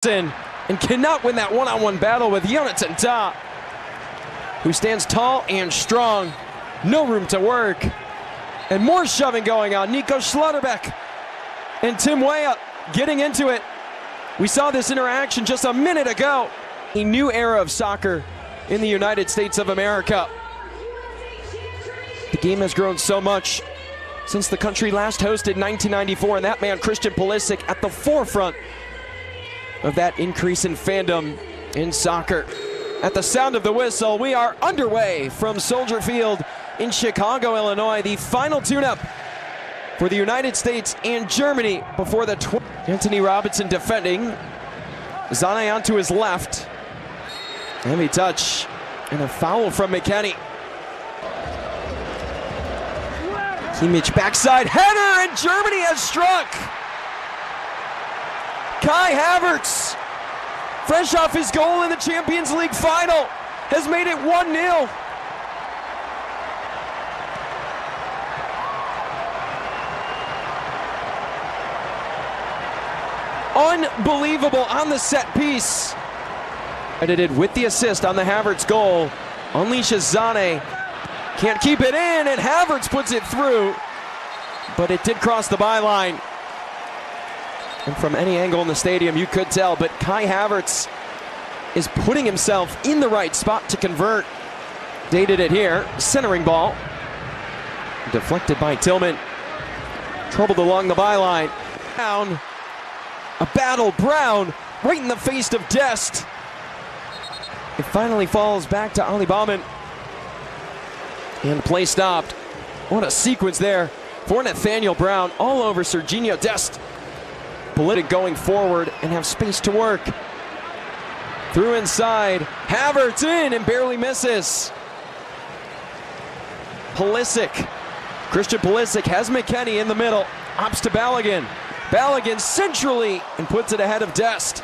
and cannot win that one-on-one battle with USMNT, who stands tall and strong. No room to work. And more shoving going on. Nico Schlotterbeck and Tim Weah getting into it. We saw this interaction just a minute ago. A new era of soccer in the United States of America. The game has grown so much since the country last hosted 1994, and that man, Christian Pulisic, at the forefront of that increase in fandom in soccer. At the sound of the whistle, we are underway from Soldier Field in Chicago, Illinois. The final tune-up for the United States and Germany before the Anthony Robinson defending. Sané onto his left. Heavy touch and a foul from McKennie. Kimmich backside header, and Germany has struck. Kai Havertz, fresh off his goal in the Champions League final, has made it 1-0. Unbelievable on the set piece. Edited with the assist on the Havertz goal. Unleashes Sané. Can't keep it in, and Havertz puts it through. But it did cross the byline. And from any angle in the stadium, you could tell. But Kai Havertz is putting himself in the right spot to convert. Dated it here. Centering ball. Deflected by Tillman. Troubled along the byline. Down. A battle. Brown right in the face of Dest. It finally falls back to Ali Baumann. And play stopped. What a sequence there for Nathaniel Brown all over Serginho Dest. Politic going forward and have space to work. Through inside. Havertz in and barely misses. Pulisic. Christian Pulisic has McKennie in the middle. Ops to Balogun. Balogun centrally and puts it ahead of Dest.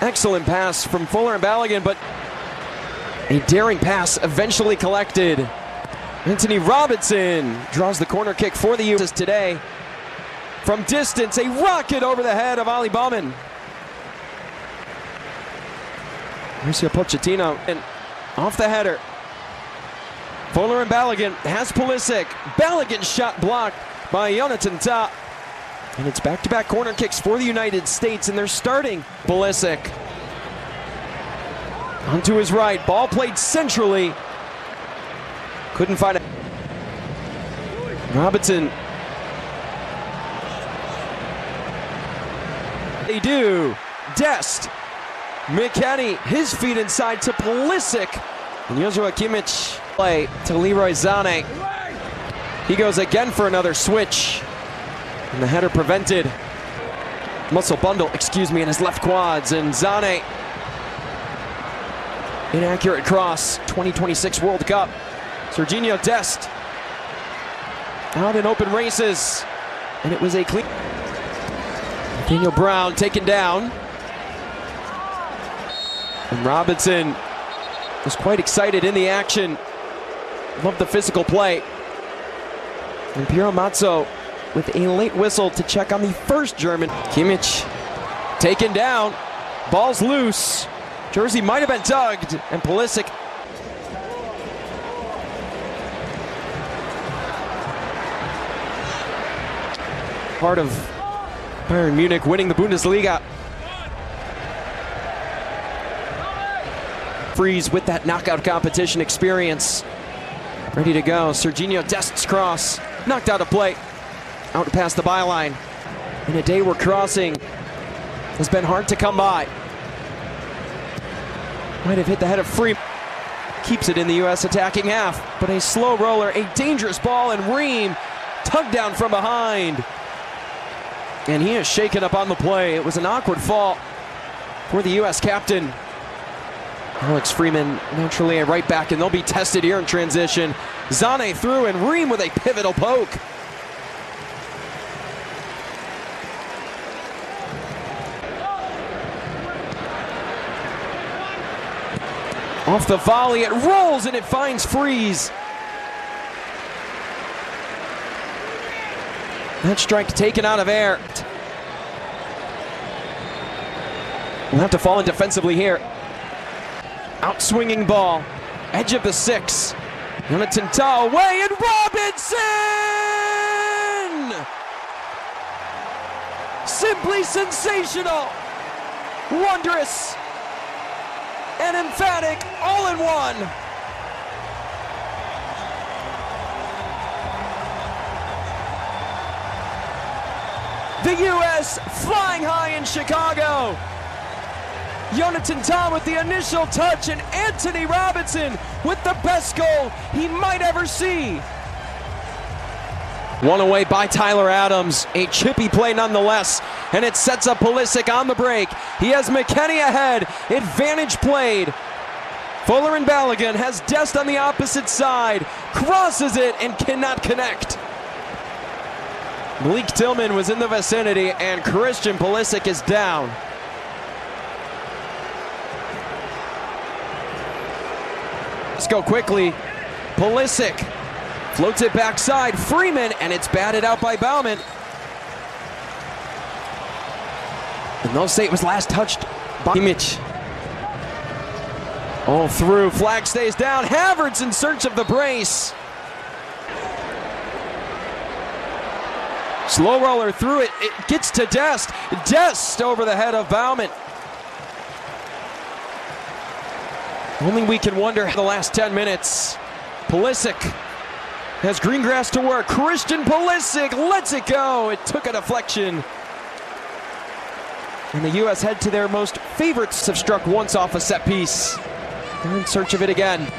Excellent pass from Fuller and Balogun, but a daring pass eventually collected. Anthony Robinson draws the corner kick for the U.S. today. From distance, a rocket over the head of Ali Baumann. Mauricio Pochettino and off the header. Fuller and Balogun has Pulisic. Balogun shot blocked by USMNT. And it's back-to-back corner kicks for the United States, and they're starting. Pulisic onto his right. Ball played centrally. Couldn't find it. Robinson. They do. Dest. McKennie, his feet inside to Pulisic. And Joshua Kimmich play to Leroy Sané. He goes again for another switch. And the header prevented. Muscle bundle, in his left quads. And Sané. Inaccurate cross. 2026 World Cup. Serginho Dest. Out in open races. And it was a clean. Nathaniel Brown taken down. And Robinson was quite excited in the action. Loved the physical play. And Piero Mazzo with a late whistle to check on the first German. Kimmich taken down. Ball's loose. Jersey might have been tugged. And Pulisic. Part of Bayern Munich winning the Bundesliga. Freeze with that knockout competition experience. Ready to go. Serginho Dest's cross. Knocked out of play. Out past the byline. In a day where crossing has been hard to come by. Might have hit the head of Free. Keeps it in the U.S. attacking half. But a slow roller, a dangerous ball, and Ream tugged down from behind. And he is shaken up on the play. It was an awkward fall for the U.S. captain. Alex Freeman naturally a right back, and they'll be tested here in transition. Sané through, and Ream with a pivotal poke. Off the volley, it rolls and it finds Freeze. That strike taken out of air. We'll have to fall in defensively here. Outswinging ball. Edge of the 6. Jonathan Tah away, and Robinson! Simply sensational. Wondrous. And emphatic all in one. The U.S. flying high in Chicago. Jonathan Tah with the initial touch, and Anthony Robinson with the best goal he might ever see. One away by Tyler Adams, a chippy play nonetheless, and it sets up Pulisic on the break. He has McKennie ahead, advantage played. Fuller and Balogun has Dest on the opposite side, crosses it and cannot connect. Malik Tillman was in the vicinity, and Christian Pulisic is down. Let's go quickly. Pulisic floats it backside. Freeman, and it's batted out by Baumann. And they'll say it was last touched by Kimmich. All through. Flag stays down. Havertz in search of the brace. Slow roller through it. It gets to Dest. Dest over the head of Baumann. Only we can wonder the last 10 minutes. Pulisic has Greengrass to work. Christian Pulisic lets it go. It took a deflection. And the U.S. head to their most favorites have struck once off a set piece. They're in search of it again.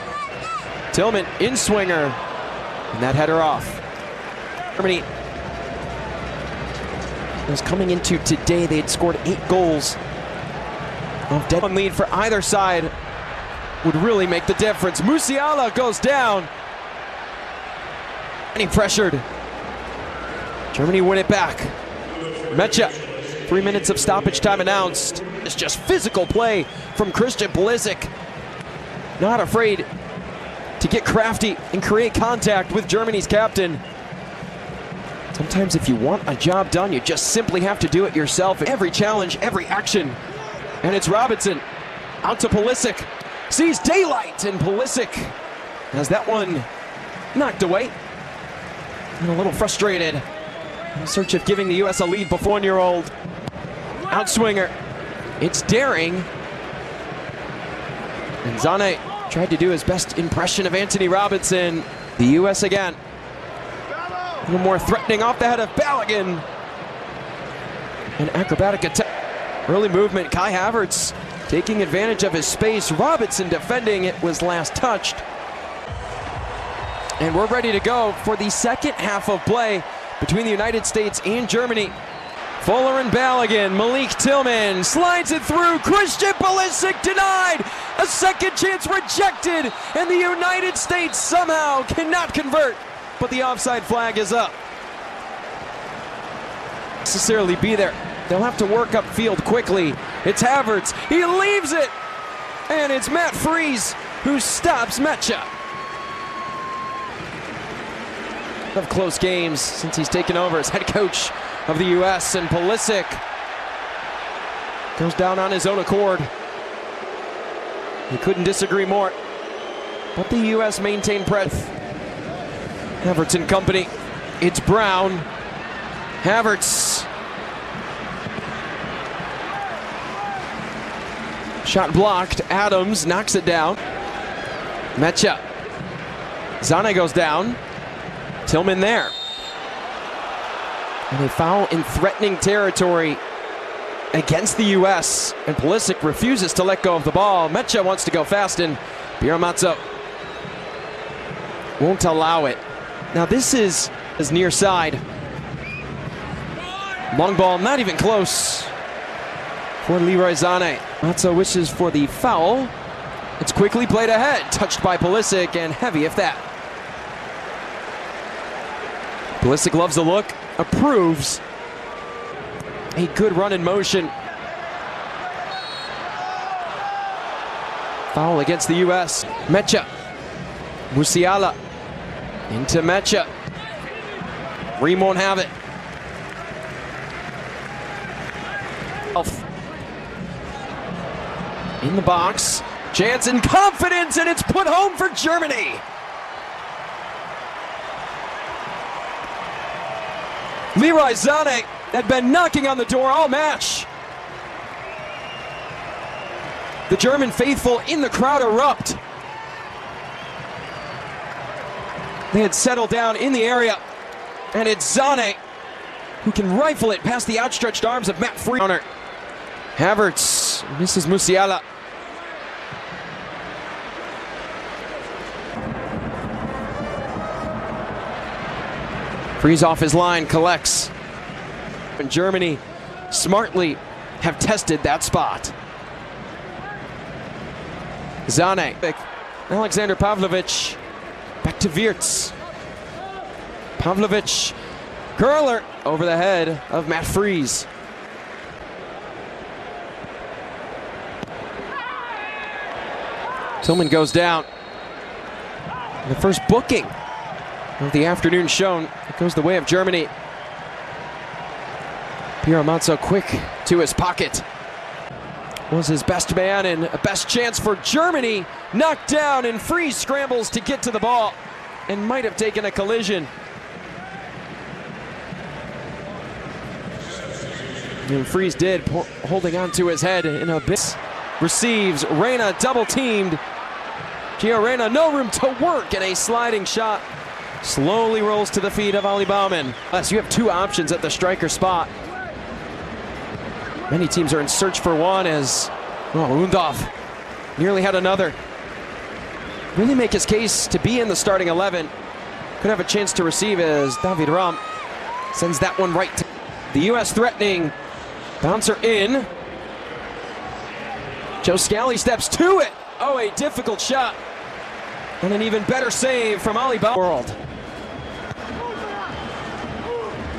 Tillman in swinger. And that header off. Germany was coming into today. They had scored 8 goals. Dead on lead for either side would really make the difference. Musiala goes down. And he pressured. Germany win it back. Mecha, 3 minutes of stoppage time announced. It's just physical play from Christian Pulisic. Not afraid to get crafty and create contact with Germany's captain. Sometimes if you want a job done, you just simply have to do it yourself. Every challenge, every action. And it's Robinson out to Pulisic. Sees daylight, and Pulisic has that one knocked away. And a little frustrated in search of giving the U.S. a lead before 1-year-old. Outswinger. It's daring. And Sané tried to do his best impression of Anthony Robinson. The U.S. again. A little more threatening off the head of Balogun. An acrobatic attack. Early movement, Kai Havertz taking advantage of his space. Robinson defending. It was last touched. And we're ready to go for the second half of play between the United States and Germany. Fuller and Balogun. Malik Tillman slides it through. Christian Pulisic denied. A second chance rejected. And the United States somehow cannot convert. But the offside flag is up. Necessarily be there. They'll have to work upfield quickly. It's Havertz. He leaves it. And it's Matt Freese who stops Mecha. Of close games since he's taken over as head coach of the U.S. And Pulisic goes down on his own accord. He couldn't disagree more. But the U.S. maintained breadth. Havertz and company. It's Brown. Havertz. Shot blocked. Adams knocks it down. Mecha. Sané goes down. Tillman there. And a foul in threatening territory against the U.S. And Pulisic refuses to let go of the ball. Mecha wants to go fast, and Biramazzo won't allow it. Now this is near side. Long ball, not even close for Leroy Sané. Mazzo wishes for the foul. It's quickly played ahead. Touched by Pulisic, and heavy if that. Pulisic loves the look, approves. A good run in motion. Foul against the U.S. Mecha. Musiala. Into Mecha. Ream won't have it. In the box, chance and confidence, and it's put home for Germany. Leroy Sané had been knocking on the door all match. The German faithful in the crowd erupt. They had settled down in the area, and it's Sané who can rifle it past the outstretched arms of Matt Free. Havertz misses Musiala. Frees off his line, collects. And Germany smartly have tested that spot. Sané, Alexander Pavlovic, back to Wirtz. Pavlovic, curler over the head of Matt Freeze. Tillman goes down. The first booking of the afternoon shown. It goes the way of Germany. Piero Mazzo quick to his pocket. Was his best man and a best chance for Germany. Knocked down, and Freeze scrambles to get to the ball and might have taken a collision. And Freeze did, holding on to his head in a bit. Receives, Reyna double teamed. Gio Reyna, no room to work, and a sliding shot slowly rolls to the feet of Ali Baumann. Plus, you have two options at the striker spot. Many teams are in search for one, as Undov nearly had another. Really make his case to be in the starting 11. Could have a chance to receive as David Raum sends that one right to the U.S. threatening. Bouncer in. Joe Scally steps to it. Oh, a difficult shot. And an even better save from Ali Baumann. World.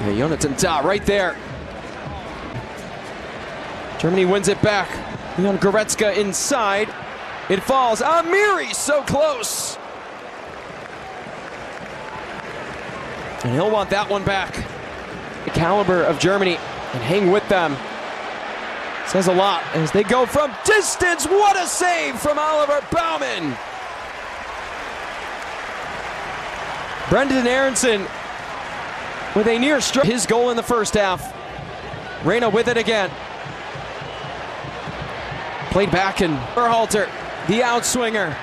Yeah, Jonathan Tah right there. Germany wins it back. Leon Goretzka inside. It falls. Amiri so close. And he'll want that one back. The caliber of Germany and hang with them. Says a lot as they go from distance. What a save from Oliver Baumann. Brendan Aronson with a near stroke. His goal in the first half. Reyna with it again. Played back, and Berhalter, the outswinger.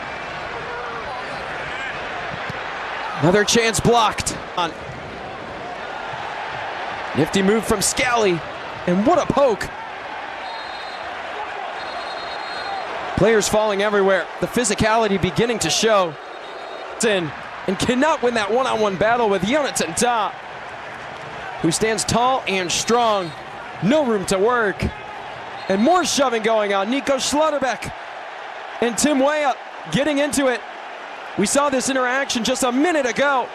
Another chance blocked. Nifty move from Scally, and what a poke. Players falling everywhere. The physicality beginning to show. And cannot win that one-on-one battle with Jonathan Tah, who stands tall and strong. No room to work. And more shoving going on. Nico Schlotterbeck and Tim Weah getting into it. We saw this interaction just a minute ago.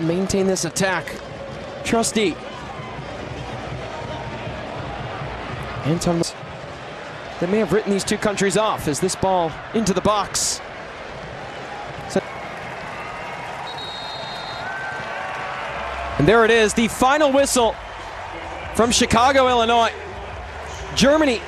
Maintain this attack. Trusty. Anton that may have written these two countries off as this ball into the box. And there it is, the final whistle from Chicago, Illinois. Germany